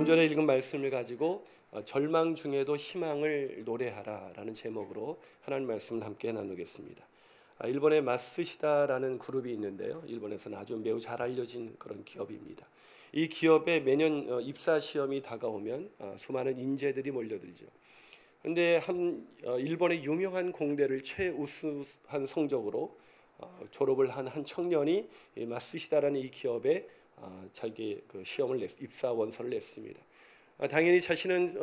전에 읽은 말씀을 가지고 절망 중에도 희망을 노래하라라는 제목으로 하나님 말씀을 함께 나누겠습니다. 일본의 마쓰시다라는 그룹이 있는데요. 일본에서는 아주 매우 잘 알려진 그런 기업입니다. 이 기업에 매년 입사 시험이 다가오면 수많은 인재들이 몰려들죠. 그런데 일본의 유명한 공대를 최우수한 성적으로 졸업을 한 청년이 마쓰시다라는 이 기업에 자기 그 입사 원서를 냈습니다. 당연히 자신은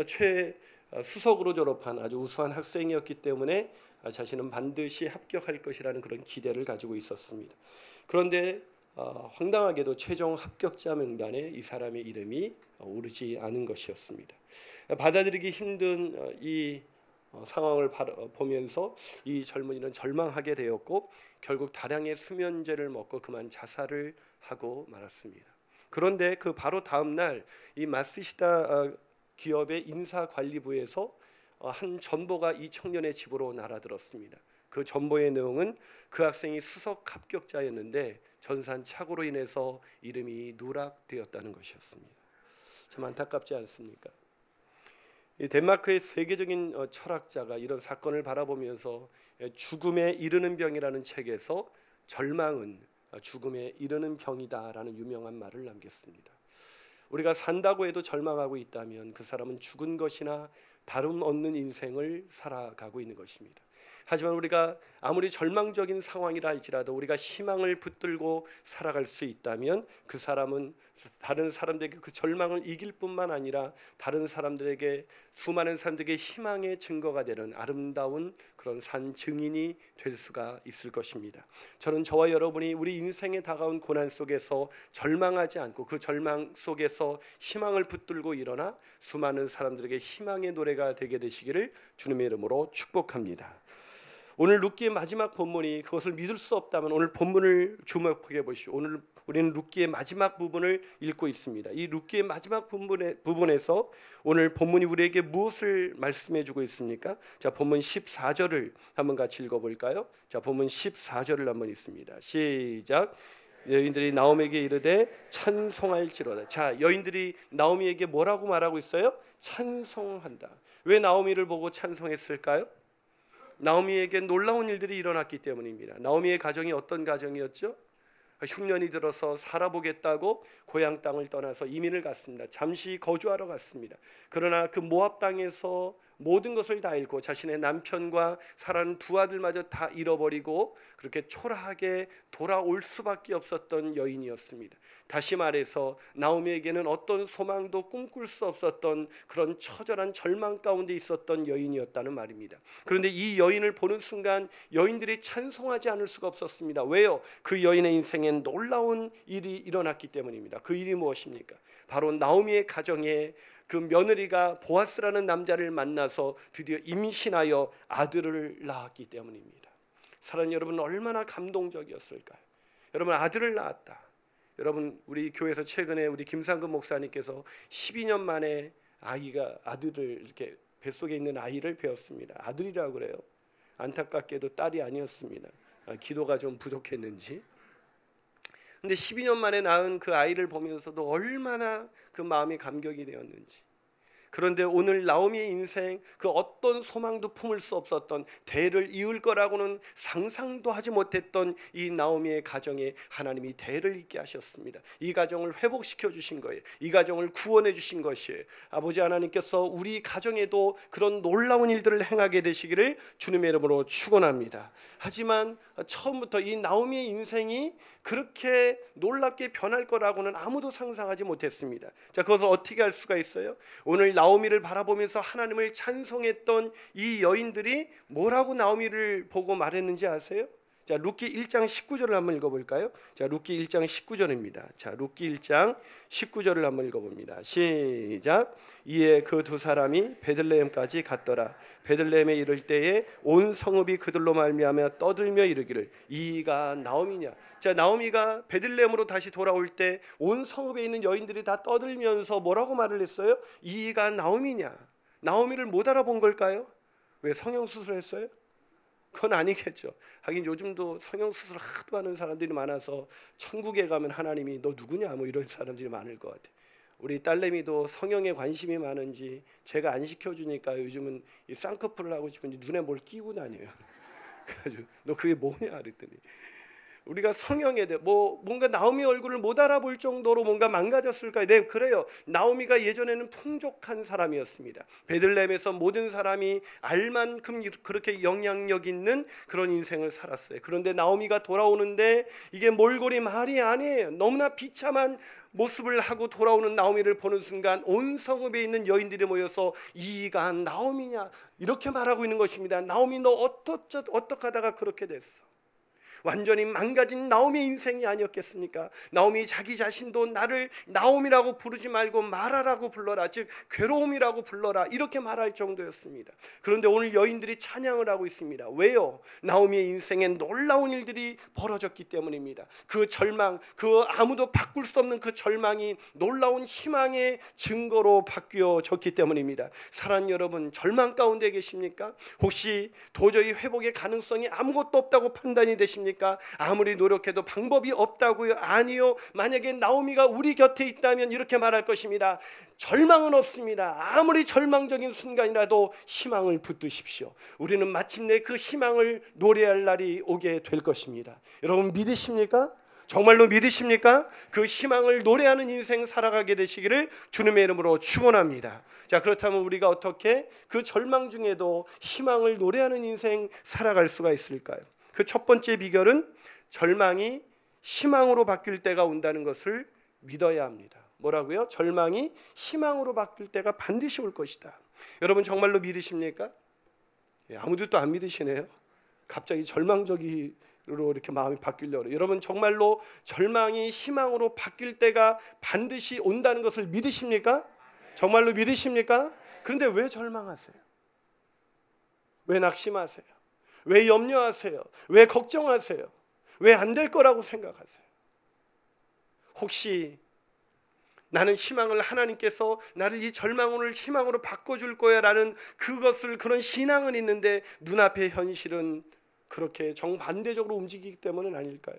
수석으로 졸업한 아주 우수한 학생이었기 때문에 자신은 반드시 합격할 것이라는 그런 기대를 가지고 있었습니다. 그런데 황당하게도 최종 합격자 명단에 이 사람의 이름이 오르지 않은 것이었습니다. 받아들이기 힘든 이 상황을 보면서 이 젊은이는 절망하게 되었고 결국 다량의 수면제를 먹고 그만 자살을 하고 말았습니다. 그런데 그 바로 다음 날 이 마쓰시다 기업의 인사관리부에서 한 전보가 이 청년의 집으로 날아들었습니다. 그 전보의 내용은 그 학생이 수석 합격자였는데 전산착오로 인해서 이름이 누락되었다는 것이었습니다. 참 안타깝지 않습니까? 이 덴마크의 세계적인 철학자가 이런 사건을 바라보면서 죽음에 이르는 병이라는 책에서 절망은 죽음에 이르는 병이다라는 유명한 말을 남겼습니다. 우리가 산다고 해도 절망하고 있다면 그 사람은 죽은 것이나 다름없는 인생을 살아가고 있는 것입니다. 하지만 우리가 아무리 절망적인 상황이라 할지라도 우리가 희망을 붙들고 살아갈 수 있다면 그 사람은 다른 사람들에게 그 절망을 이길 뿐만 아니라 다른 사람들에게 수많은 사람들에게 희망의 증거가 되는 아름다운 그런 산 증인이 될 수가 있을 것입니다. 저는 저와 여러분이 우리 인생에 다가온 고난 속에서 절망하지 않고 그 절망 속에서 희망을 붙들고 일어나 수많은 사람들에게 희망의 노래가 되게 되시기를 주님의 이름으로 축복합니다. 오늘 룻기의 마지막 본문이 그것을 믿을 수 없다면 오늘 본문을 주목해 보십시오. 오늘 우리는 룻기의 마지막 부분을 읽고 있습니다. 이 룻기의 마지막 부분에서 오늘 본문이 우리에게 무엇을 말씀해 주고 있습니까? 자, 본문 14절을 한번 같이 읽어볼까요? 자, 본문 14절을 한번 읽습니다. 시작. 여인들이 나오미에게 이르되 찬송할지로다. 자, 여인들이 나오미에게 뭐라고 말하고 있어요? 찬송한다. 왜 나오미를 보고 찬송했을까요? 나오미에게 놀라운 일들이 일어났기 때문입니다. 나오미의 가정이 어떤 가정이었죠? 흉년이 들어서 살아보겠다고 고향 땅을 떠나서 이민을 갔습니다. 잠시 거주하러 갔습니다. 그러나 그 모압 땅에서 모든 것을 다 잃고 자신의 남편과 사랑하는 두 아들마저 다 잃어버리고 그렇게 초라하게 돌아올 수밖에 없었던 여인이었습니다. 다시 말해서 나오미에게는 어떤 소망도 꿈꿀 수 없었던 그런 처절한 절망 가운데 있었던 여인이었다는 말입니다. 그런데 이 여인을 보는 순간 여인들이 찬송하지 않을 수가 없었습니다. 왜요? 그 여인의 인생엔 놀라운 일이 일어났기 때문입니다. 그 일이 무엇입니까? 바로 나오미의 가정에 그 며느리가 보아스라는 남자를 만나서 드디어 임신하여 아들을 낳았기 때문입니다. 사랑하는 여러분, 얼마나 감동적이었을까요? 여러분, 아들을 낳았다. 여러분, 우리 교회에서 최근에 우리 김상근 목사님께서 12년 만에 아들을 이렇게 뱃속에 있는 아이를 배웠습니다. 아들이라고 그래요. 안타깝게도 딸이 아니었습니다. 기도가 좀 부족했는지. 근데 12년 만에 낳은 그 아이를 보면서도 얼마나 그 마음이 감격이 되었는지. 그런데 오늘 나오미의 인생, 그 어떤 소망도 품을 수 없었던, 대를 이을 거라고는 상상도 하지 못했던 이 나오미의 가정에 하나님이 대를 잇게 하셨습니다. 이 가정을 회복시켜 주신 거예요. 이 가정을 구원해 주신 것이에요. 아버지 하나님께서 우리 가정에도 그런 놀라운 일들을 행하게 되시기를 주님의 이름으로 축원합니다. 하지만 처음부터 이 나오미의 인생이 그렇게 놀랍게 변할 거라고는 아무도 상상하지 못했습니다. 자, 그것을 어떻게 할 수가 있어요? 오늘 나오미를 바라보면서 하나님을 찬송했던 이 여인들이 뭐라고 나오미를 보고 말했는지 아세요? 자, 룻기 1장 19절을 한번 읽어볼까요? 자, 룻기 1장 19절입니다. 자, 룻기 1장 19절을 한번 읽어봅니다. 시작. 이에 그 두 사람이 베들레헴까지 갔더라. 베들레헴에 이를 때에 온 성읍이 그들로 말미암아 떠들며 이르기를 이가 나오미냐. 자, 나오미가 베들레헴으로 다시 돌아올 때 온 성읍에 있는 여인들이 다 떠들면서 뭐라고 말을 했어요? 이가 나오미냐. 나오미를 못 알아본 걸까요? 왜 성형수술했어요? 그건 아니겠죠. 하긴 요즘도 성형수술 하도 하는 사람들이 많아서 천국에 가면 하나님이 너 누구냐 뭐 이런 사람들이 많을 것 같아요. 우리 딸내미도 성형에 관심이 많은지 제가 안 시켜주니까 요즘은 이 쌍꺼풀을 하고 싶은지 눈에 뭘 끼고 다녀요. 그래가지고 너 그게 뭐냐 그랬더니 우리가 성형에 대해 뭔가 나오미 얼굴을 못 알아볼 정도로 뭔가 망가졌을까요? 네, 그래요. 나오미가 예전에는 풍족한 사람이었습니다. 베들레헴에서 모든 사람이 알 만큼 그렇게 영향력 있는 그런 인생을 살았어요. 그런데 나오미가 돌아오는데 이게 몰골이 말이 아니에요. 너무나 비참한 모습을 하고 돌아오는 나오미를 보는 순간 온 성읍에 있는 여인들이 모여서 이가 나오미냐 이렇게 말하고 있는 것입니다. 나오미 너 어떡하다가 그렇게 됐어? 완전히 망가진 나오미 인생이 아니었겠습니까? 나오미 자기 자신도 나를 나오미라고 부르지 말고 마라라고 불러라, 즉 괴로움이라고 불러라, 이렇게 말할 정도였습니다. 그런데 오늘 여인들이 찬양을 하고 있습니다. 왜요? 나오미의 인생에 놀라운 일들이 벌어졌기 때문입니다. 그 절망, 그 아무도 바꿀 수 없는 그 절망이 놀라운 희망의 증거로 바뀌어졌기 때문입니다. 사랑하는 여러분, 절망 가운데 계십니까? 혹시 도저히 회복의 가능성이 아무것도 없다고 판단이 되십니까? 아무리 노력해도 방법이 없다고요? 아니요. 만약에 나오미가 우리 곁에 있다면 이렇게 말할 것입니다. 절망은 없습니다. 아무리 절망적인 순간이라도 희망을 붙드십시오. 우리는 마침내 그 희망을 노래할 날이 오게 될 것입니다. 여러분 믿으십니까? 정말로 믿으십니까? 그 희망을 노래하는 인생 살아가게 되시기를 주님의 이름으로 축원합니다. 자, 그렇다면 우리가 어떻게 그 절망 중에도 희망을 노래하는 인생 살아갈 수가 있을까요? 그 첫 번째 비결은 절망이 희망으로 바뀔 때가 온다는 것을 믿어야 합니다. 뭐라고요? 절망이 희망으로 바뀔 때가 반드시 올 것이다. 여러분 정말로 믿으십니까? 아무도 또 안 믿으시네요. 갑자기 절망적으로 이렇게 마음이 바뀌려고 해요. 여러분 정말로 절망이 희망으로 바뀔 때가 반드시 온다는 것을 믿으십니까? 정말로 믿으십니까? 그런데 왜 절망하세요? 왜 낙심하세요? 왜 염려하세요? 왜 걱정하세요? 왜 안 될 거라고 생각하세요? 혹시 나는 희망을 하나님께서 나를 이 절망을 희망으로 바꿔줄 거야 라는 그런 신앙은 있는데 눈앞의 현실은 그렇게 정반대적으로 움직이기 때문은 아닐까요?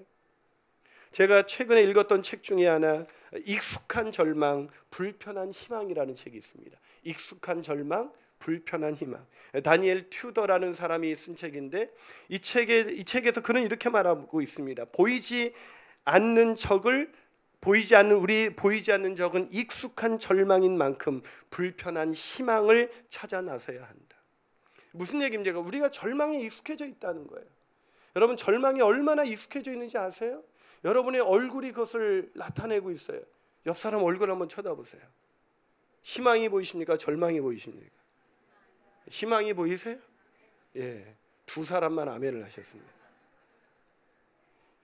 제가 최근에 읽었던 책 중에 하나, 익숙한 절망, 불편한 희망이라는 책이 있습니다. 익숙한 절망, 불편한 희망. 다니엘 튜더라는 사람이 쓴 책인데 이 책에서 그는 이렇게 말하고 있습니다. 보이지 않는 적은 익숙한 절망인 만큼 불편한 희망을 찾아 나서야 한다. 무슨 얘기입니까? 우리가 절망에 익숙해져 있다는 거예요. 여러분 절망이 얼마나 익숙해져 있는지 아세요? 여러분의 얼굴이 그것을 나타내고 있어요. 옆 사람 얼굴 한번 쳐다보세요. 희망이 보이십니까? 절망이 보이십니까? 희망이 보이세요? 예, 두 사람만 아멘을 하셨습니다.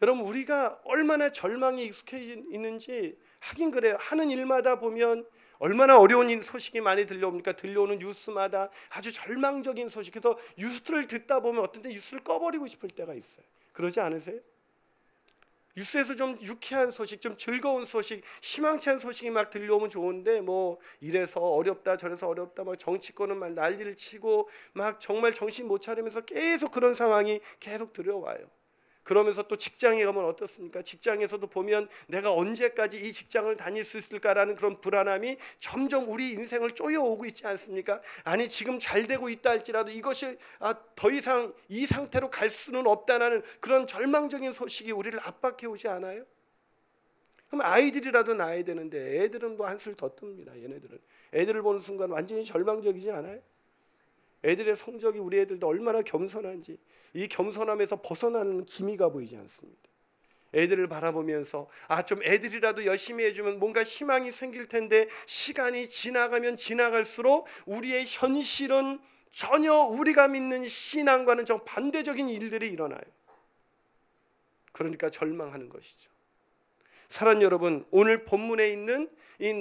여러분 우리가 얼마나 절망에 익숙해 있는지 하긴 그래요. 하는 일마다 보면 얼마나 어려운 소식이 많이 들려옵니까? 들려오는 뉴스마다 아주 절망적인 소식. 그래서 뉴스를 듣다 보면 어떤 때 뉴스를 꺼버리고 싶을 때가 있어요. 그러지 않으세요? 뉴스에서 좀 유쾌한 소식, 좀 즐거운 소식, 희망찬 소식이 막 들려오면 좋은데 뭐 이래서 어렵다 저래서 어렵다 막 정치권은 막 난리를 치고 막 정말 정신 못 차리면서 계속 그런 상황이 계속 들어와요. 그러면서 또 직장에 가면 어떻습니까? 직장에서도 보면 내가 언제까지 이 직장을 다닐 수 있을까라는 그런 불안함이 점점 우리 인생을 쪼여오고 있지 않습니까? 아니 지금 잘 되고 있다 할지라도 이것이 더 이상 이 상태로 갈 수는 없다라는 그런 절망적인 소식이 우리를 압박해 오지 않아요? 그럼 아이들이라도 낳아야 되는데 애들은 뭐 한술 더 뜹니다. 얘네들은 애들을 보는 순간 완전히 절망적이지 않아요? 애들의 성적이 우리 애들도 얼마나 겸손한지 이 겸손함에서 벗어나는 기미가 보이지 않습니다. 애들을 바라보면서 좀 애들이라도 열심히 해주면 뭔가 희망이 생길 텐데 시간이 지나가면 지나갈수록 우리의 현실은 전혀 우리가 믿는 신앙과는 정반대적인 일들이 일어나요. 그러니까 절망하는 것이죠. 사랑하는 여러분, 오늘 본문에 있는 이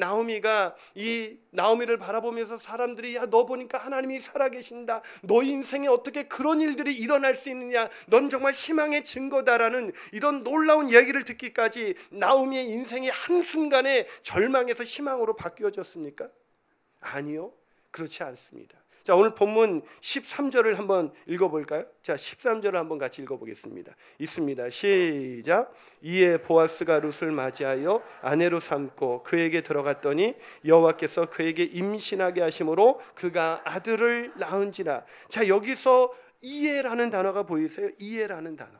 나오미를 바라보면서 사람들이 야, 너 보니까 하나님이 살아계신다. 너 인생에 어떻게 그런 일들이 일어날 수 있느냐. 넌 정말 희망의 증거다라는 이런 놀라운 얘기를 듣기까지 나오미의 인생이 한순간에 절망에서 희망으로 바뀌어졌습니까? 아니요. 그렇지 않습니다. 자, 오늘 본문 13절을 한번 읽어볼까요? 자, 13절을 한번 같이 읽어보겠습니다. 있습니다. 시작. 이에 보아스가 룻을 맞이하여 아내로 삼고 그에게 들어갔더니 여호와께서 그에게 임신하게 하심으로 그가 아들을 낳은지라. 자, 여기서 이에라는 단어가 보이세요? 이에라는 단어.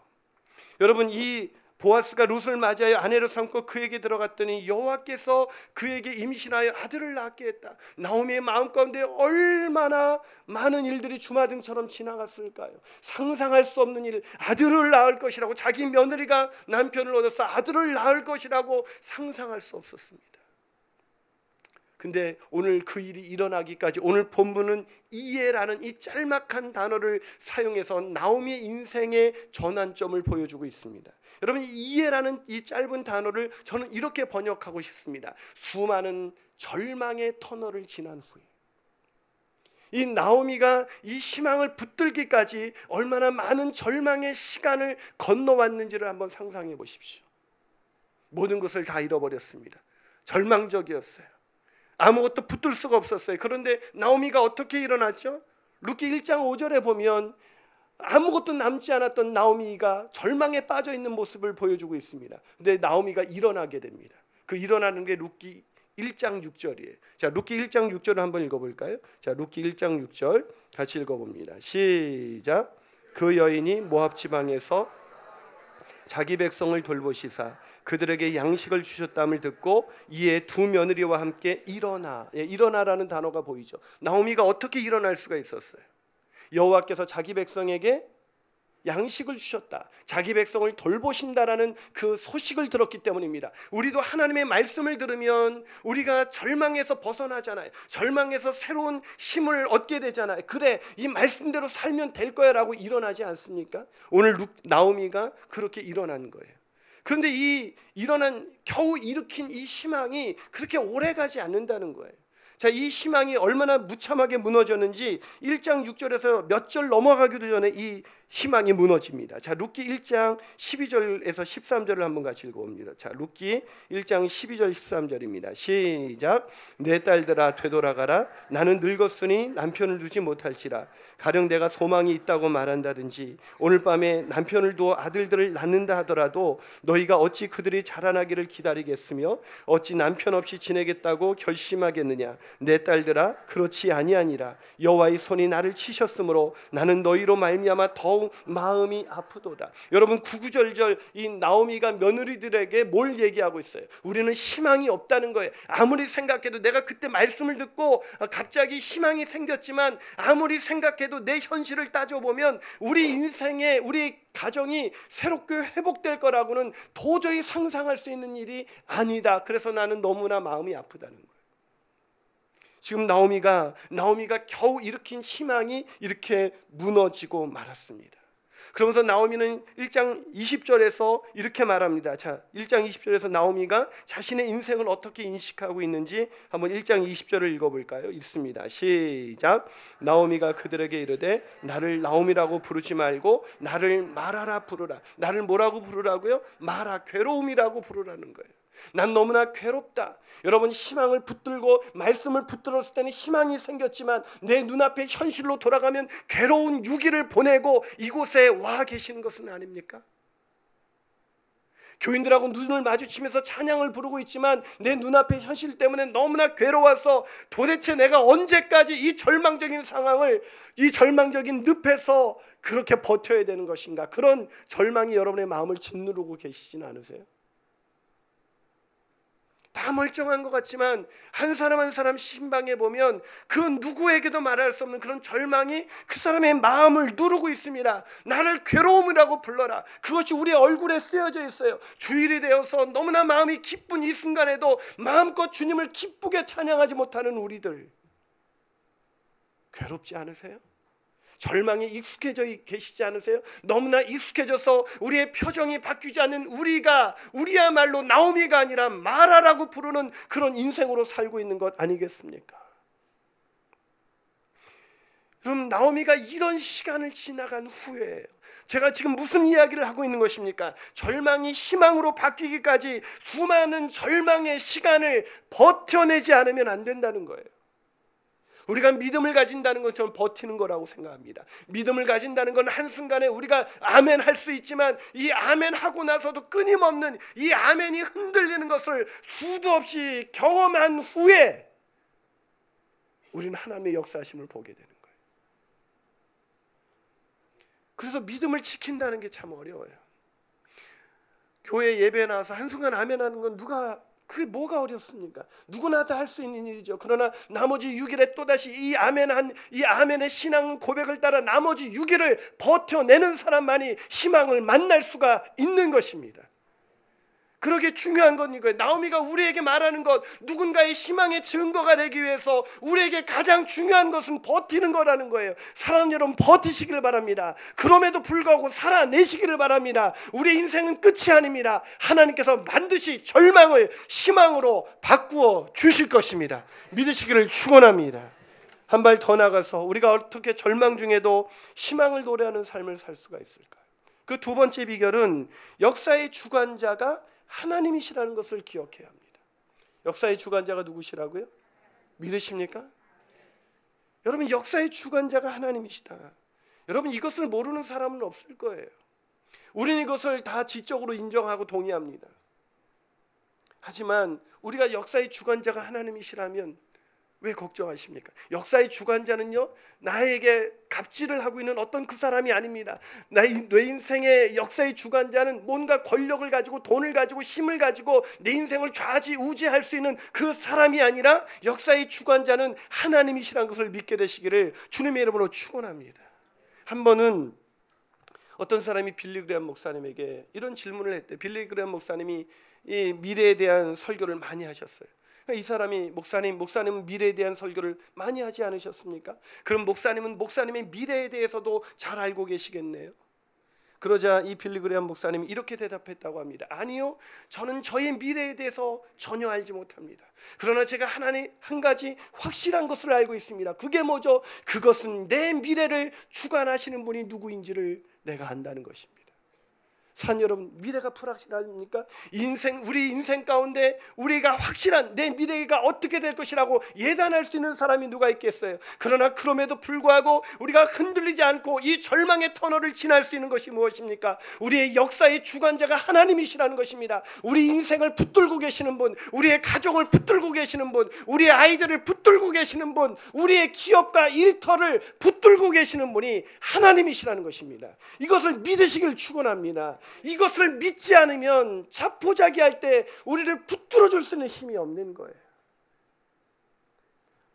여러분, 이 보아스가 룻을 맞이하여 아내로 삼고 그에게 들어갔더니 여호와께서 그에게 임신하여 아들을 낳게 했다. 나오미의 마음 가운데 얼마나 많은 일들이 주마등처럼 지나갔을까요? 상상할 수 없는 일, 아들을 낳을 것이라고, 자기 며느리가 남편을 얻어서 아들을 낳을 것이라고 상상할 수 없었습니다. 근데 오늘 그 일이 일어나기까지 오늘 본문은 이에라는 이 짤막한 단어를 사용해서 나오미의 인생의 전환점을 보여주고 있습니다. 여러분, 이에라는 이 짧은 단어를 저는 이렇게 번역하고 싶습니다. 수많은 절망의 터널을 지난 후에 이 나오미가 이 희망을 붙들기까지 얼마나 많은 절망의 시간을 건너왔는지를 한번 상상해 보십시오. 모든 것을 다 잃어버렸습니다. 절망적이었어요. 아무것도 붙들 수가 없었어요. 그런데 나오미가 어떻게 일어났죠? 룻기 1장 5절에 보면 아무것도 남지 않았던 나오미가 절망에 빠져 있는 모습을 보여주고 있습니다. 근데 나오미가 일어나게 됩니다. 그 일어나는 게 룻기 1장 6절이에요. 자, 룻기 1장 6절을 한번 읽어볼까요? 자, 룻기 1장 6절 같이 읽어봅니다. 시작. 그 여인이 모압 지방에서 자기 백성을 돌보시사 그들에게 양식을 주셨다함을 듣고 이에 두 며느리와 함께 일어나. 일어나라는 단어가 보이죠. 나오미가 어떻게 일어날 수가 있었어요? 여호와께서 자기 백성에게 양식을 주셨다, 자기 백성을 돌보신다라는 그 소식을 들었기 때문입니다. 우리도 하나님의 말씀을 들으면 우리가 절망에서 벗어나잖아요. 절망에서 새로운 힘을 얻게 되잖아요. 그래, 이 말씀대로 살면 될 거야 라고 일어나지 않습니까? 오늘 나오미가 그렇게 일어난 거예요. 그런데 이 일어난, 겨우 일으킨 이 희망이 그렇게 오래가지 않는다는 거예요. 자, 이 희망이 얼마나 무참하게 무너졌는지 1장 6절에서 몇 절 넘어가기도 전에 이 희망이 무너집니다. 자, 룻기 1장 12절에서 13절을 한번 같이 읽어봅니다. 자, 룻기 1장 12절 13절입니다. 시작. 내 딸들아 되돌아가라. 나는 늙었으니 남편을 두지 못할지라. 가령 내가 소망이 있다고 말한다든지 오늘 밤에 남편을 두어 아들들을 낳는다 하더라도 너희가 어찌 그들이 자라나기를 기다리겠으며 어찌 남편 없이 지내겠다고 결심하겠느냐. 내 딸들아 그렇지 아니하니라. 여호와의 손이 나를 치셨으므로 나는 너희로 말미암아 더욱 마음이 아프도다. 여러분, 구구절절 이 나오미가 며느리들에게 뭘 얘기하고 있어요? 우리는 희망이 없다는 거예요. 아무리 생각해도, 내가 그때 말씀을 듣고 갑자기 희망이 생겼지만 아무리 생각해도 내 현실을 따져보면 우리 인생에, 우리 가정이 새롭게 회복될 거라고는 도저히 상상할 수 있는 일이 아니다. 그래서 나는 너무나 마음이 아프다는 거예요. 지금 나오미가 겨우 일으킨 희망이 이렇게 무너지고 말았습니다. 그러면서 나오미는 1장 20절에서 이렇게 말합니다. 자, 1장 20절에서 나오미가 자신의 인생을 어떻게 인식하고 있는지 한번 1장 20절을 읽어볼까요? 읽습니다. 시작. 나오미가 그들에게 이르되 나를 나오미라고 부르지 말고 나를 마라라 부르라. 나를 뭐라고 부르라고요? 마라, 괴로움이라고 부르라는 거예요. 난 너무나 괴롭다. 여러분, 희망을 붙들고 말씀을 붙들었을 때는 희망이 생겼지만 내 눈앞에 현실로 돌아가면 괴로운 6일을 보내고 이곳에 와 계시는 것은 아닙니까? 교인들하고 눈을 마주치면서 찬양을 부르고 있지만 내 눈앞의 현실 때문에 너무나 괴로워서 도대체 내가 언제까지 이 절망적인 상황을, 이 절망적인 늪에서 그렇게 버텨야 되는 것인가? 그런 절망이 여러분의 마음을 짓누르고 계시진 않으세요? 다 멀쩡한 것 같지만 한 사람 한 사람 신방에 보면 그 누구에게도 말할 수 없는 그런 절망이 그 사람의 마음을 누르고 있습니다. 나를 괴로움이라고 불러라. 그것이 우리의 얼굴에 쓰여져 있어요. 주일이 되어서 너무나 마음이 기쁜 이 순간에도 마음껏 주님을 기쁘게 찬양하지 못하는 우리들, 괴롭지 않으세요? 절망에 익숙해져 계시지 않으세요? 너무나 익숙해져서 우리의 표정이 바뀌지 않는 우리야말로 나오미가 아니라 마라라고 부르는 그런 인생으로 살고 있는 것 아니겠습니까? 그럼 나오미가 이런 시간을 지나간 후에 제가 지금 무슨 이야기를 하고 있는 것입니까? 절망이 희망으로 바뀌기까지 수많은 절망의 시간을 버텨내지 않으면 안 된다는 거예요. 우리가 믿음을 가진다는 건 저는 버티는 거라고 생각합니다. 믿음을 가진다는 건 한순간에 우리가 아멘 할 수 있지만 이 아멘 하고 나서도 끊임없는 이 아멘이 흔들리는 것을 수도 없이 경험한 후에 우리는 하나님의 역사하심을 보게 되는 거예요. 그래서 믿음을 지킨다는 게 참 어려워요. 교회 예배에 나와서 한순간 아멘 하는 건 그게 뭐가 어렵습니까? 누구나 다 할 수 있는 일이죠. 그러나 나머지 6일에 또다시 이 아멘의 신앙 고백을 따라 나머지 6일을 버텨내는 사람만이 희망을 만날 수가 있는 것입니다. 그러게 중요한 건 이거예요. 나오미가 우리에게 말하는 것, 누군가의 희망의 증거가 되기 위해서 우리에게 가장 중요한 것은 버티는 거라는 거예요. 사랑하는 여러분, 버티시길 바랍니다. 그럼에도 불구하고 살아내시기를 바랍니다. 우리의 인생은 끝이 아닙니다. 하나님께서 반드시 절망을 희망으로 바꾸어 주실 것입니다. 믿으시기를 축원합니다. 한 발 더 나가서 우리가 어떻게 절망 중에도 희망을 노래하는 삶을 살 수가 있을까요? 그 두 번째 비결은 역사의 주관자가 하나님이시라는 것을 기억해야 합니다. 역사의 주관자가 누구시라고요? 믿으십니까? 여러분, 역사의 주관자가 하나님이시다. 여러분, 이것을 모르는 사람은 없을 거예요. 우리는 이것을 다 지적으로 인정하고 동의합니다. 하지만 우리가 역사의 주관자가 하나님이시라면 왜 걱정하십니까? 역사의 주관자는요, 나에게 갑질을 하고 있는 어떤 그 사람이 아닙니다. 내 인생의 역사의 주관자는 뭔가 권력을 가지고 돈을 가지고 힘을 가지고 내 인생을 좌지우지할 수 있는 그 사람이 아니라 역사의 주관자는 하나님이시라는 것을 믿게 되시기를 주님의 이름으로 축원합니다. 한 번은 어떤 사람이 빌리 그레엄 목사님에게 이런 질문을 했대요. 빌리 그레엄 목사님이 이 미래에 대한 설교를 많이 하셨어요. 이 사람이 목사님은 미래에 대한 설교를 많이 하지 않으셨습니까? 그럼 목사님은 목사님의 미래에 대해서도 잘 알고 계시겠네요. 그러자 이 빌리 그레엄 목사님이 이렇게 대답했다고 합니다. 아니요, 저는 저의 미래에 대해서 전혀 알지 못합니다. 그러나 제가 하나님 한 가지 확실한 것을 알고 있습니다. 그게 뭐죠? 그것은 내 미래를 주관하시는 분이 누구인지를 내가 안다는 것입니다. 사랑 여러분, 미래가 불확실합니까? 우리 인생 가운데 우리가 확실한 내 미래가 어떻게 될 것이라고 예단할 수 있는 사람이 누가 있겠어요? 그러나 그럼에도 불구하고 우리가 흔들리지 않고 이 절망의 터널을 지날 수 있는 것이 무엇입니까? 우리의 역사의 주관자가 하나님이시라는 것입니다. 우리 인생을 붙들고 계시는 분, 우리의 가정을 붙들고 계시는 분, 우리의 아이들을 붙들고 계시는 분, 우리의 기업과 일터를 붙들고 계시는 분이 하나님이시라는 것입니다. 이것을 믿으시길 축원합니다. 이것을 믿지 않으면 자포자기할 때 우리를 붙들어 줄 수 있는 힘이 없는 거예요.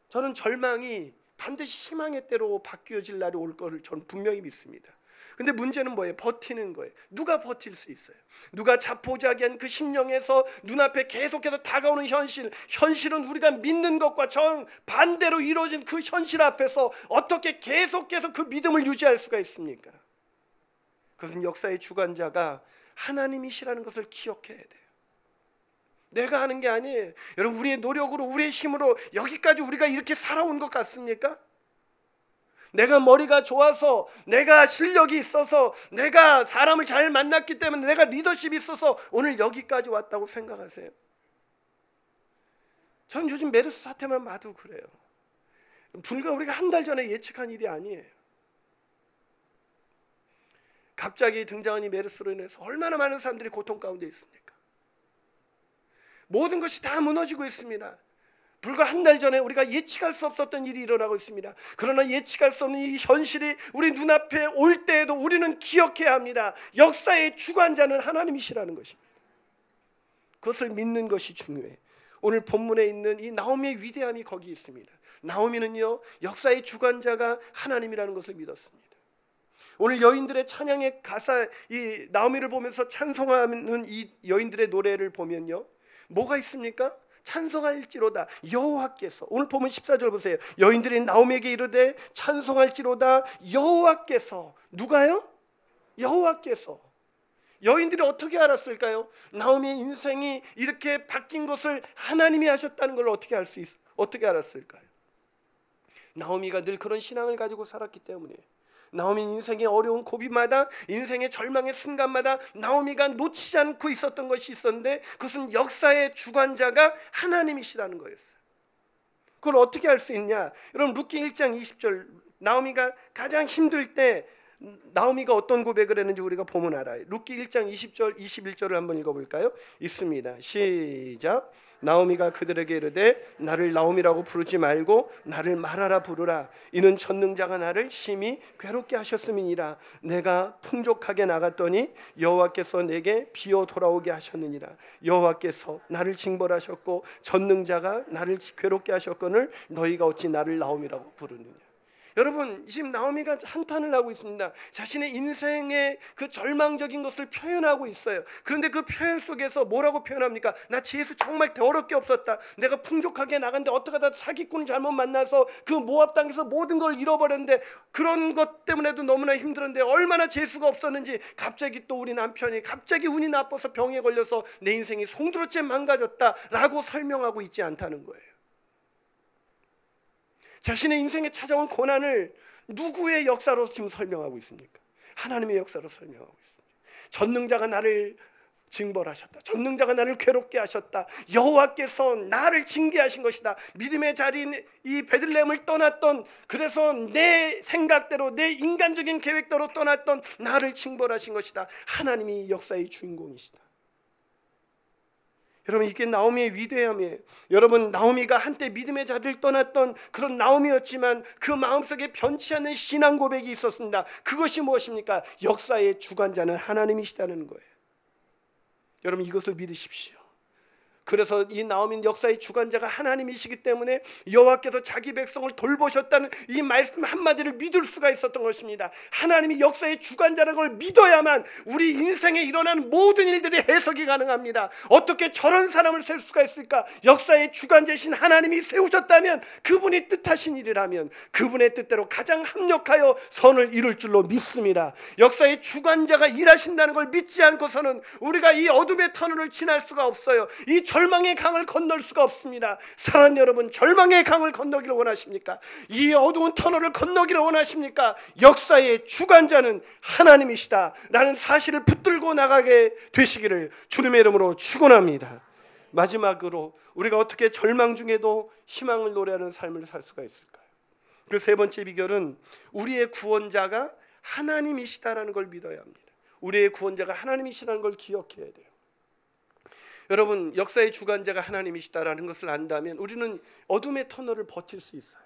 저는 절망이 반드시 희망의 때로 바뀌어질 날이 올 것을 저는 분명히 믿습니다. 근데 문제는 뭐예요? 버티는 거예요. 누가 버틸 수 있어요? 누가 자포자기한 그 심령에서 눈앞에 계속해서 다가오는 현실은 우리가 믿는 것과 정반대로 이루어진 그 현실 앞에서 어떻게 계속해서 그 믿음을 유지할 수가 있습니까? 그것은 역사의 주관자가 하나님이시라는 것을 기억해야 돼요. 내가 하는 게 아니에요. 여러분, 우리의 노력으로 우리의 힘으로 여기까지 우리가 이렇게 살아온 것 같습니까? 내가 머리가 좋아서, 내가 실력이 있어서, 내가 사람을 잘 만났기 때문에, 내가 리더십이 있어서 오늘 여기까지 왔다고 생각하세요? 저는 요즘 메르스 사태만 봐도 그래요. 불과 우리가 한 달 전에 예측한 일이 아니에요. 갑자기 등장한 이 메르스로 인해서 얼마나 많은 사람들이 고통 가운데 있습니까? 모든 것이 다 무너지고 있습니다. 불과 한 달 전에 우리가 예측할 수 없었던 일이 일어나고 있습니다. 그러나 예측할 수 없는 이 현실이 우리 눈앞에 올 때에도 우리는 기억해야 합니다. 역사의 주관자는 하나님이시라는 것입니다. 그것을 믿는 것이 중요해요. 오늘 본문에 있는 이 나오미의 위대함이 거기 있습니다. 나오미는요, 역사의 주관자가 하나님이라는 것을 믿었습니다. 오늘 여인들의 찬양의 가사, 이 나오미를 보면서 찬송하는 이 여인들의 노래를 보면요, 뭐가 있습니까? 찬송할지로다 여호와께서. 오늘 보면 14절 보세요. 여인들이 나오미에게 이르되 찬송할지로다 여호와께서. 누가요? 여호와께서. 여인들이 어떻게 알았을까요? 나오미의 인생이 이렇게 바뀐 것을 하나님이 하셨다는 걸 어떻게 알았을까요? 나오미가 늘 그런 신앙을 가지고 살았기 때문에. 나오미 인생의 어려운 고비마다, 인생의 절망의 순간마다 나오미가 놓치지 않고 있었던 것이 있었는데, 그것은 역사의 주관자가 하나님이시라는 거였어요. 그걸 어떻게 할 수 있냐? 여러분 룻기 1장 20절, 나오미가 가장 힘들 때 나오미가 어떤 고백을 했는지 우리가 보면 알아요. 룻기 1장 20절 21절을 한번 읽어볼까요? 있습니다. 시작. 나오미가 그들에게 이르되 나를 나오미라고 부르지 말고 나를 마라라 부르라. 이는 전능자가 나를 심히 괴롭게 하셨음이니라. 내가 풍족하게 나갔더니 여호와께서 내게 비어 돌아오게 하셨느니라. 여호와께서 나를 징벌하셨고 전능자가 나를 괴롭게 하셨거늘 너희가 어찌 나를 나오미라고 부르느냐. 여러분 지금 나오미가 한탄을 하고 있습니다. 자신의 인생의 그 절망적인 것을 표현하고 있어요. 그런데 그 표현 속에서 뭐라고 표현합니까? 나 재수 정말 더럽게 없었다. 내가 풍족하게 나갔는데 어떡하다 사기꾼을 잘못 만나서 그 모압 땅에서 모든 걸 잃어버렸는데, 그런 것 때문에도 너무나 힘들었는데 얼마나 재수가 없었는지, 갑자기 또 우리 남편이 갑자기 운이 나빠서 병에 걸려서 내 인생이 송두리째 망가졌다라고 설명하고 있지 않다는 거예요. 자신의 인생에 찾아온 고난을 누구의 역사로 지금 설명하고 있습니까? 하나님의 역사로 설명하고 있습니다. 전능자가 나를 징벌하셨다. 전능자가 나를 괴롭게 하셨다. 여호와께서 나를 징계하신 것이다. 믿음의 자리인 이 베들레헴을 떠났던, 그래서 내 생각대로 내 인간적인 계획대로 떠났던 나를 징벌하신 것이다. 하나님이 역사의 주인공이시다. 여러분 이게 나오미의 위대함이에요. 여러분 나오미가 한때 믿음의 자리를 떠났던 그런 나오미였지만 그 마음속에 변치 않는 신앙 고백이 있었습니다. 그것이 무엇입니까? 역사의 주관자는 하나님이시다는 거예요. 여러분 이것을 믿으십시오. 그래서 이 나오미는 역사의 주관자가 하나님이시기 때문에 여호와께서 자기 백성을 돌보셨다는 이 말씀 한마디를 믿을 수가 있었던 것입니다. 하나님이 역사의 주관자라는 걸 믿어야만 우리 인생에 일어나는 모든 일들이 해석이 가능합니다. 어떻게 저런 사람을 세울 수가 있을까? 역사의 주관자이신 하나님이 세우셨다면, 그분이 뜻하신 일이라면 그분의 뜻대로 가장 합력하여 선을 이룰 줄로 믿습니다. 역사의 주관자가 일하신다는 걸 믿지 않고서는 우리가 이 어둠의 터널을 지날 수가 없어요. 이 절망의 강을 건널 수가 없습니다. 사랑하는 여러분, 절망의 강을 건너기를 원하십니까? 이 어두운 터널을 건너기를 원하십니까? 역사의 주관자는 하나님이시다 라는 사실을 붙들고 나가게 되시기를 주님의 이름으로 축원합니다. 마지막으로 우리가 어떻게 절망 중에도 희망을 노래하는 삶을 살 수가 있을까요? 그 세 번째 비결은 우리의 구원자가 하나님이시다라는 걸 믿어야 합니다. 우리의 구원자가 하나님이시라는 걸 기억해야 돼요. 여러분 역사의 주관자가 하나님이시다라는 것을 안다면 우리는 어둠의 터널을 버틸 수 있어요.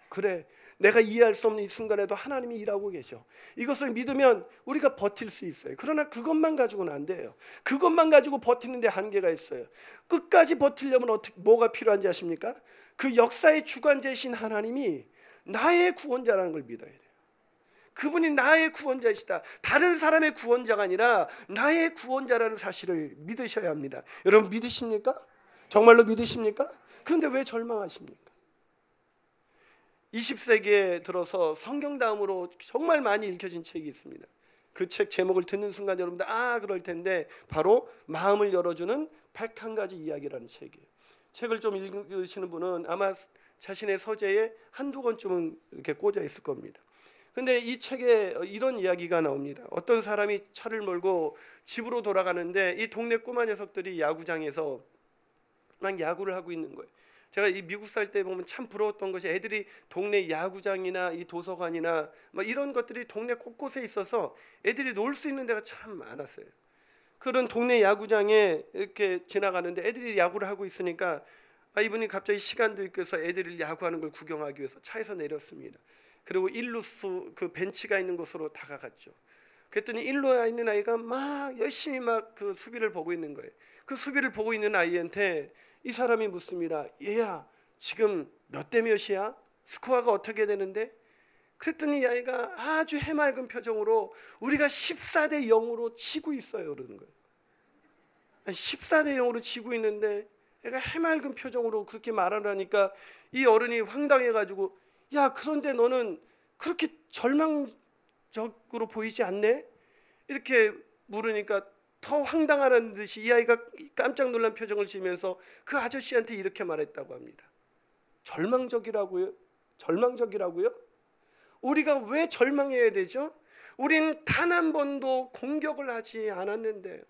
그래, 내가 이해할 수 없는 이 순간에도 하나님이 일하고 계셔. 이것을 믿으면 우리가 버틸 수 있어요. 그러나 그것만 가지고는 안 돼요. 그것만 가지고 버티는 데 한계가 있어요. 끝까지 버티려면 뭐가 필요한지 아십니까? 그 역사의 주관자이신 하나님이 나의 구원자라는 걸 믿어야 돼요. 그분이 나의 구원자이시다. 다른 사람의 구원자가 아니라 나의 구원자라는 사실을 믿으셔야 합니다. 여러분 믿으십니까? 정말로 믿으십니까? 그런데 왜 절망하십니까? 20세기에 들어서 성경 다음으로 정말 많이 읽혀진 책이 있습니다. 그 책 제목을 듣는 순간 여러분들 그럴 텐데 바로 마음을 열어주는 101가지 이야기라는 책이에요. 책을 좀 읽으시는 분은 아마 자신의 서재에 한두 권쯤은 이렇게 꽂아 있을 겁니다. 근데 이 책에 이런 이야기가 나옵니다. 어떤 사람이 차를 몰고 집으로 돌아가는데 이 동네 꼬마 녀석들이 야구장에서 막 야구를 하고 있는 거예요. 제가 이 미국 살 때 보면 참 부러웠던 것이 애들이 동네 야구장이나 이 도서관이나 막 이런 것들이 동네 곳곳에 있어서 애들이 놀 수 있는 데가 참 많았어요. 그런 동네 야구장에 이렇게 지나가는데 애들이 야구를 하고 있으니까 이분이 갑자기 시간도 있고 해서 애들이 야구하는 걸 구경하기 위해서 차에서 내렸습니다. 그리고 일루수 그 벤치가 있는 곳으로 다가갔죠. 그랬더니 일루에 있는 아이가 막 열심히 막 그 수비를 보고 있는 거예요. 그 수비를 보고 있는 아이한테 이 사람이 묻습니다. 얘야 지금 몇 대 몇이야? 스코어가 어떻게 되는데? 그랬더니 이 아이가 아주 해맑은 표정으로 우리가 14대 0으로 지고 있어요 그러는 거예요. 14대 0으로 지고 있는데 애가 해맑은 표정으로 그렇게 말하라니까 이 어른이 황당해가지고 야 그런데 너는 그렇게 절망적으로 보이지 않네? 이렇게 물으니까 더 황당하다는 듯이 이 아이가 깜짝 놀란 표정을 지으면서 그 아저씨한테 이렇게 말했다고 합니다. 절망적이라고요? 절망적이라고요? 우리가 왜 절망해야 되죠? 우린 단 한 번도 공격을 하지 않았는데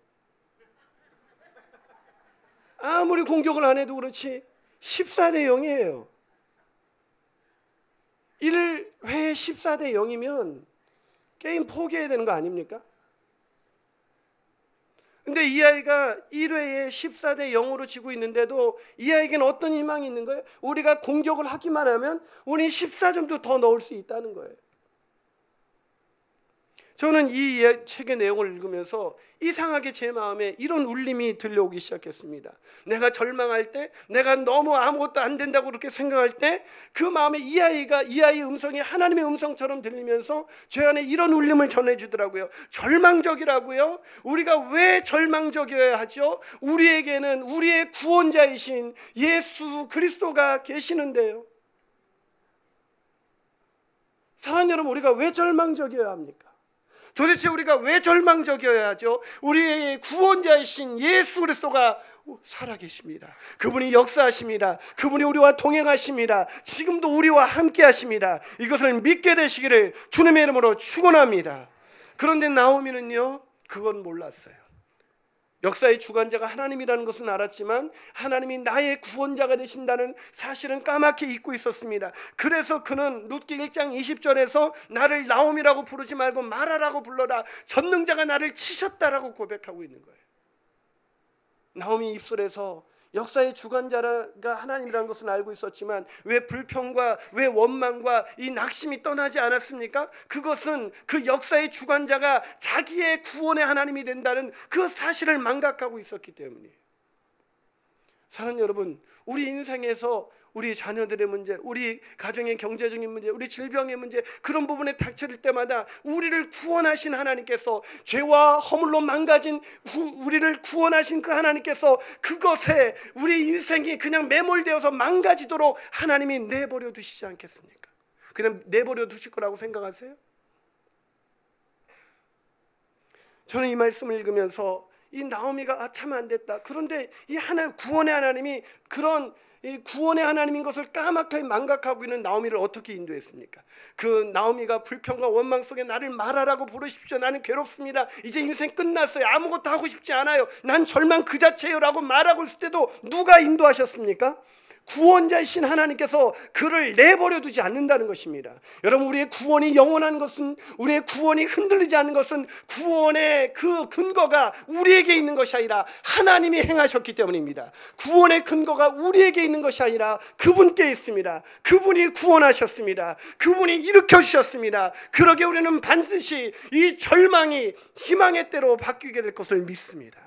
아무리 공격을 안 해도 그렇지 14대 0이에요. 1회 14대 0이면 게임 포기해야 되는 거 아닙니까? 근데 이 아이가 1회에 14대 0으로 지고 있는데도 이 아이에게는 어떤 희망이 있는 거예요? 우리가 공격을 하기만 하면 우리 14점도 더 넣을 수 있다는 거예요. 저는 이 책의 내용을 읽으면서 이상하게 제 마음에 이런 울림이 들려오기 시작했습니다. 내가 절망할 때, 내가 너무 아무것도 안 된다고 그렇게 생각할 때 그 마음에 이 아이의 음성이 하나님의 음성처럼 들리면서 제 안에 이런 울림을 전해주더라고요. 절망적이라고요? 우리가 왜 절망적이어야 하죠? 우리에게는 우리의 구원자이신 예수 그리스도가 계시는데요. 사랑하는 여러분, 우리가 왜 절망적이어야 합니까? 도대체 우리가 왜 절망적이어야 하죠? 우리의 구원자이신 예수 그리스도가 살아계십니다. 그분이 역사하십니다. 그분이 우리와 동행하십니다. 지금도 우리와 함께 하십니다. 이것을 믿게 되시기를 주님의 이름으로 축원합니다. 그런데 나오미는요, 그건 몰랐어요. 역사의 주관자가 하나님이라는 것은 알았지만 하나님이 나의 구원자가 되신다는 사실은 까맣게 잊고 있었습니다. 그래서 그는 룻기 1장 20절에서 나를 나옴이라고 부르지 말고 마라라고 불러라. 전능자가 나를 치셨다라고 고백하고 있는 거예요. 나오미 입술에서 역사의 주관자가 하나님이라는 것은 알고 있었지만 왜 불평과 왜 원망과 이 낙심이 떠나지 않았습니까? 그것은 그 역사의 주관자가 자기의 구원의 하나님이 된다는 그 사실을 망각하고 있었기 때문이에요. 사랑하는 여러분, 우리 인생에서 우리 자녀들의 문제, 우리 가정의 경제적인 문제, 우리 질병의 문제, 그런 부분에 닥칠 때마다 우리를 구원하신 하나님께서, 죄와 허물로 망가진 우리를 구원하신 그 하나님께서 그것에 우리 인생이 그냥 매몰되어서 망가지도록 하나님이 내버려 두시지 않겠습니까? 그냥 내버려 두실 거라고 생각하세요? 저는 이 말씀을 읽으면서 이 나오미가 참 안 됐다. 그런데 이 구원의 하나님이 그런 이 구원의 하나님인 것을 까맣게 망각하고 있는 나오미를 어떻게 인도했습니까? 그 나오미가 불평과 원망 속에 나를 말하라고 부르십시오. 나는 괴롭습니다. 이제 인생 끝났어요. 아무것도 하고 싶지 않아요. 난 절망 그 자체예요 라고 말하고 있을 때도 누가 인도하셨습니까? 구원자이신 하나님께서 그를 내버려 두지 않는다는 것입니다. 여러분, 우리의 구원이 영원한 것은, 우리의 구원이 흔들리지 않는 것은 구원의 그 근거가 우리에게 있는 것이 아니라 하나님이 행하셨기 때문입니다. 구원의 근거가 우리에게 있는 것이 아니라 그분께 있습니다. 그분이 구원하셨습니다. 그분이 일으켜 주셨습니다. 그러게 우리는 반드시 이 절망이 희망의 때로 바뀌게 될 것을 믿습니다.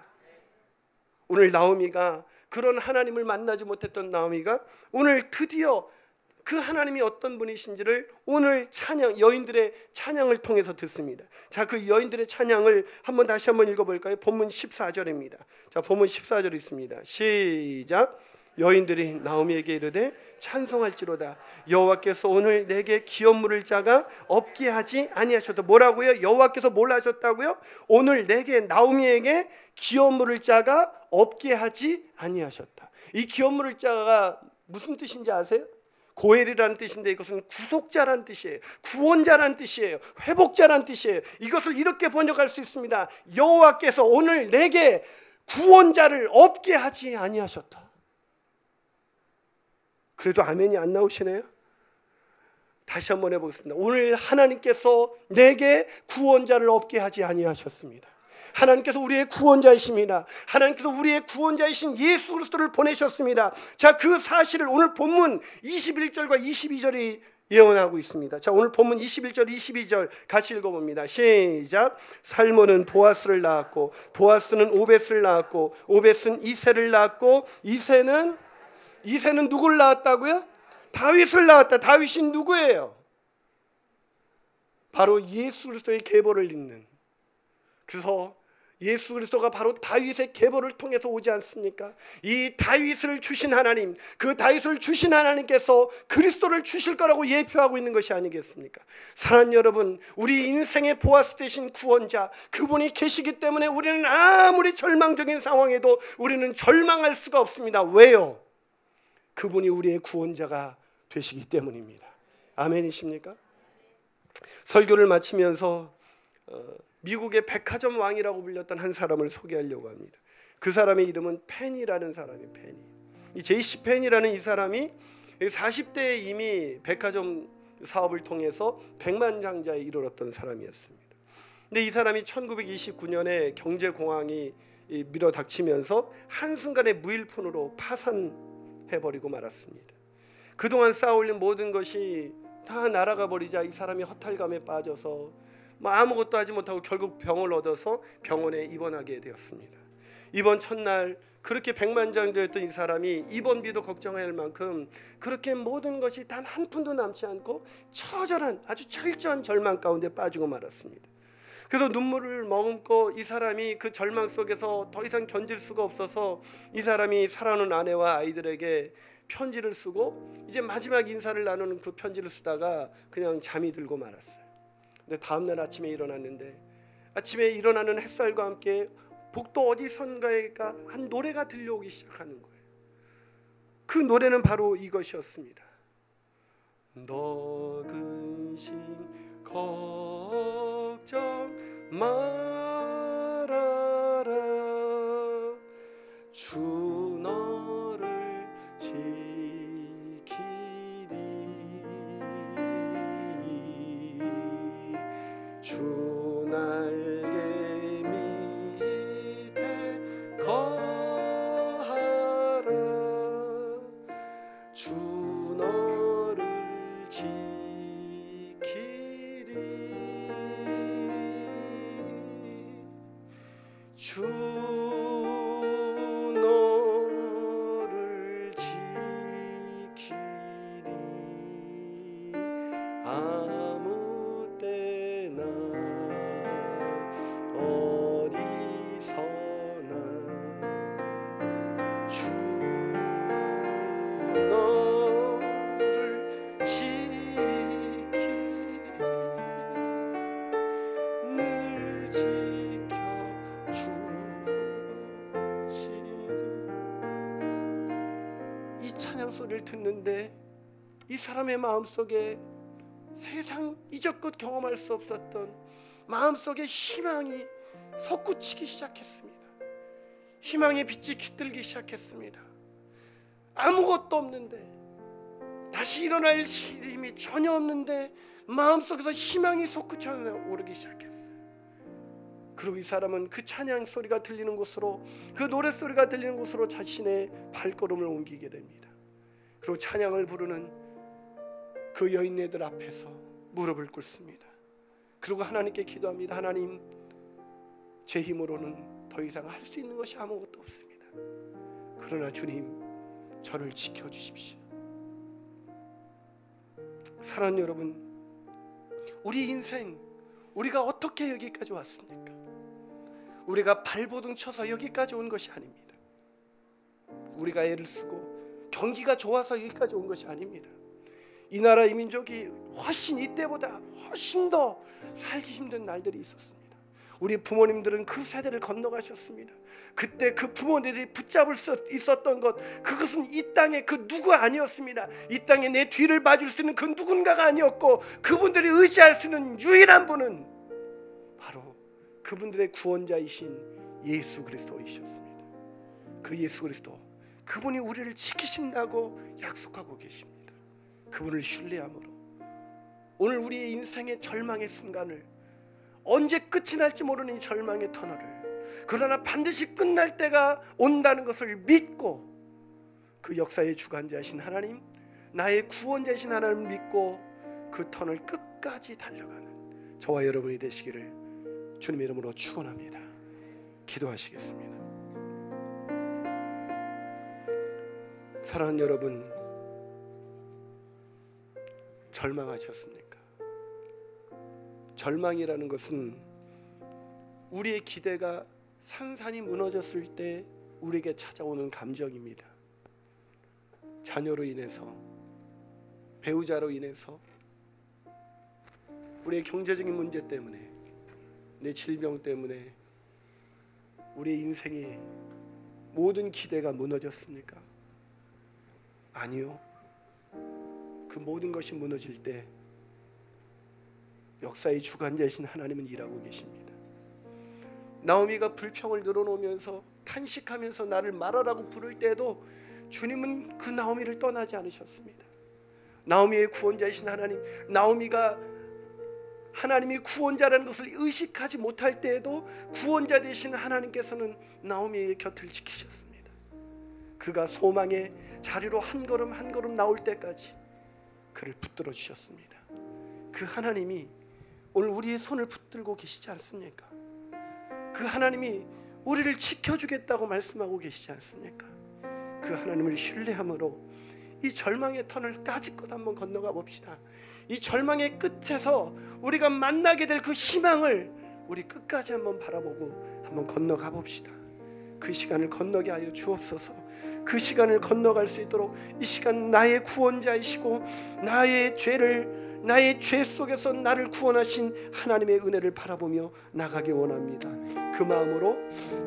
오늘 나오미가, 그런 하나님을 만나지 못했던 나오미가 오늘 드디어 그 하나님이 어떤 분이신지를 오늘 여인들의 찬양을 통해서 듣습니다. 자, 그 여인들의 찬양을 다시 한번 읽어볼까요? 본문 14절입니다. 자, 본문 14절 있습니다. 시작. 여인들이 나오미에게 이르되 찬송할지로다. 여호와께서 오늘 내게 기업 물을 자가 없게 하지 아니하셨다. 뭐라고요? 여호와께서 뭘 하셨다고요? 오늘 내게, 나오미에게 기업 물을 자가 없게 하지 아니하셨다. 이 기업 물을 자가 무슨 뜻인지 아세요? 고엘이라는 뜻인데 이것은 구속자라는 뜻이에요. 구원자라는 뜻이에요. 회복자라는 뜻이에요. 이것을 이렇게 번역할 수 있습니다. 여호와께서 오늘 내게 구원자를 없게 하지 아니하셨다. 그래도 아멘이 안 나오시네요. 다시 한번 해보겠습니다. 오늘 하나님께서 내게 구원자를 없게 하지 아니하셨습니다. 하나님께서 우리의 구원자이십니다. 하나님께서 우리의 구원자이신 예수 그리스도를 보내셨습니다. 자, 그 사실을 오늘 본문 21절과 22절이 예언하고 있습니다. 자, 오늘 본문 21절 22절 같이 읽어봅니다. 시작. 살몬은 보아스를 낳았고 보아스는 오벳을 낳았고 오벳은 이새를 낳았고 이새는 누구를 낳았다고요? 다윗을 낳았다. 다윗이 누구예요? 바로 예수 그리스도의 계보를 잇는, 그래서 예수 그리스도가 바로 다윗의 계보를 통해서 오지 않습니까? 이 다윗을 주신 하나님, 그 다윗을 주신 하나님께서 그리스도를 주실 거라고 예표하고 있는 것이 아니겠습니까? 사랑하는 여러분, 우리 인생의 보아스 되신 구원자, 그분이 계시기 때문에 우리는 아무리 절망적인 상황에도 우리는 절망할 수가 없습니다. 왜요? 그분이 우리의 구원자가 되시기 때문입니다. 아멘이십니까? 설교를 마치면서 미국의 백화점 왕이라고 불렸던 한 사람을 소개하려고 합니다. 그 사람의 이름은 펜이라는 사람이에요. 펜이. 이 제이씨 펜이라는 이 사람이 40대에 이미 백화점 사업을 통해서 백만장자에 이르렀던 사람이었습니다. 근데 이 사람이 1929년에 경제공황이 밀어닥치면서 한순간에 무일푼으로 파산해버리고 말았습니다. 그동안 쌓아올린 모든 것이 다 날아가 버리자 이 사람이 허탈감에 빠져서 아무것도 하지 못하고 결국 병을 얻어서 병원에 입원하게 되었습니다. 입원 첫날 그렇게 백만장자였던 이 사람이 입원비도 걱정할 만큼 그렇게 모든 것이 단 한 푼도 남지 않고 처절한 아주 철저한 절망 가운데 빠지고 말았습니다. 그래서 눈물을 머금고 이 사람이 그 절망 속에서 더 이상 견딜 수가 없어서 이 사람이 사랑하는 아내와 아이들에게 편지를 쓰고 이제 마지막 인사를 나누는 그 편지를 쓰다가 그냥 잠이 들고 말았어요. 근데 다음날 아침에 일어났는데 아침에 일어나는 햇살과 함께 복도 어디선가에가 한 노래가 들려오기 시작하는 거예요. 그 노래는 바로 이것이었습니다. 너 근심 걱정 말아라 주 너를 지키리 주 날개 밑에 거하라 주 너를 지키리 주 너를 지키리 아무 때나 어디서나 주 너를 지키리 늘 지켜주시리. 이 찬양 소리를 듣는데 이 사람의 마음속에 세상 이적껏 경험할 수 없었던 마음속에 희망이 솟구치기 시작했습니다. 희망의 빛이 깃들기 시작했습니다. 아무것도 없는데 다시 일어날 힘이 전혀 없는데 마음속에서 희망이 솟구쳐 오르기 시작했어요. 그리고 이 사람은 그 찬양 소리가 들리는 곳으로 그 노래 소리가 들리는 곳으로 자신의 발걸음을 옮기게 됩니다. 그리고 찬양을 부르는 그 여인네들 앞에서 무릎을 꿇습니다. 그리고 하나님께 기도합니다. 하나님, 제 힘으로는 더 이상 할 수 있는 것이 아무것도 없습니다. 그러나 주님, 저를 지켜주십시오. 사랑하는 여러분, 우리 인생 우리가 어떻게 여기까지 왔습니까? 우리가 발버둥 쳐서 여기까지 온 것이 아닙니다. 우리가 애를 쓰고 경기가 좋아서 여기까지 온 것이 아닙니다. 이 나라 이 민족이 훨씬 이때보다 훨씬 더 살기 힘든 날들이 있었습니다. 우리 부모님들은 그 세대를 건너가셨습니다. 그때 그 부모님들이 붙잡을 수 있었던 것, 그것은 이 땅의 그 누구 아니었습니다. 이 땅에 내 뒤를 봐줄 수 있는 그 누군가가 아니었고, 그분들이 의지할 수 있는 유일한 분은 바로 그분들의 구원자이신 예수 그리스도이셨습니다. 그 예수 그리스도, 그분이 우리를 지키신다고 약속하고 계십니다. 그분을 신뢰함으로 오늘 우리의 인생의 절망의 순간을, 언제 끝이 날지 모르는 이 절망의 터널을, 그러나 반드시 끝날 때가 온다는 것을 믿고, 그 역사의 주관자이신 하나님, 나의 구원자이신 하나님을 믿고 그 터널 끝까지 달려가는 저와 여러분이 되시기를 주님의 이름으로 축원합니다. 기도하시겠습니다. 사랑하는 여러분, 절망하셨습니까? 절망이라는 것은 우리의 기대가 산산이 무너졌을 때 우리에게 찾아오는 감정입니다. 자녀로 인해서, 배우자로 인해서, 우리의 경제적인 문제 때문에, 내 질병 때문에 우리의 인생이 모든 기대가 무너졌습니까? 아니요. 그 모든 것이 무너질 때 역사의 주관자이신 하나님은 일하고 계십니다. 나오미가 불평을 늘어놓으면서 탄식하면서 나를 말하라고 부를 때에도 주님은 그 나오미를 떠나지 않으셨습니다. 나오미의 구원자이신 하나님, 나오미가 하나님이 구원자라는 것을 의식하지 못할 때에도 구원자 되신 하나님께서는 나오미의 곁을 지키셨습니다. 그가 소망의 자리로 한 걸음 한 걸음 나올 때까지 그를 붙들어 주셨습니다. 그 하나님이 오늘 우리의 손을 붙들고 계시지 않습니까? 그 하나님이 우리를 지켜주겠다고 말씀하고 계시지 않습니까? 그 하나님을 신뢰함으로 이 절망의 터널 까짓것 한번 건너가 봅시다. 이 절망의 끝에서 우리가 만나게 될 그 희망을 우리 끝까지 한번 바라보고 한번 건너가 봅시다. 그 시간을 건너게 하여 주옵소서. 그 시간을 건너갈 수 있도록 이 시간 나의 구원자이시고 나의 죄 속에서 나를 구원하신 하나님의 은혜를 바라보며 나가기 원합니다. 그 마음으로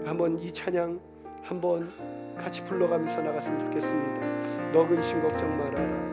한번 이 찬양 한번 같이 불러가면서 나갔으면 좋겠습니다. 너 근심 걱정 말아라.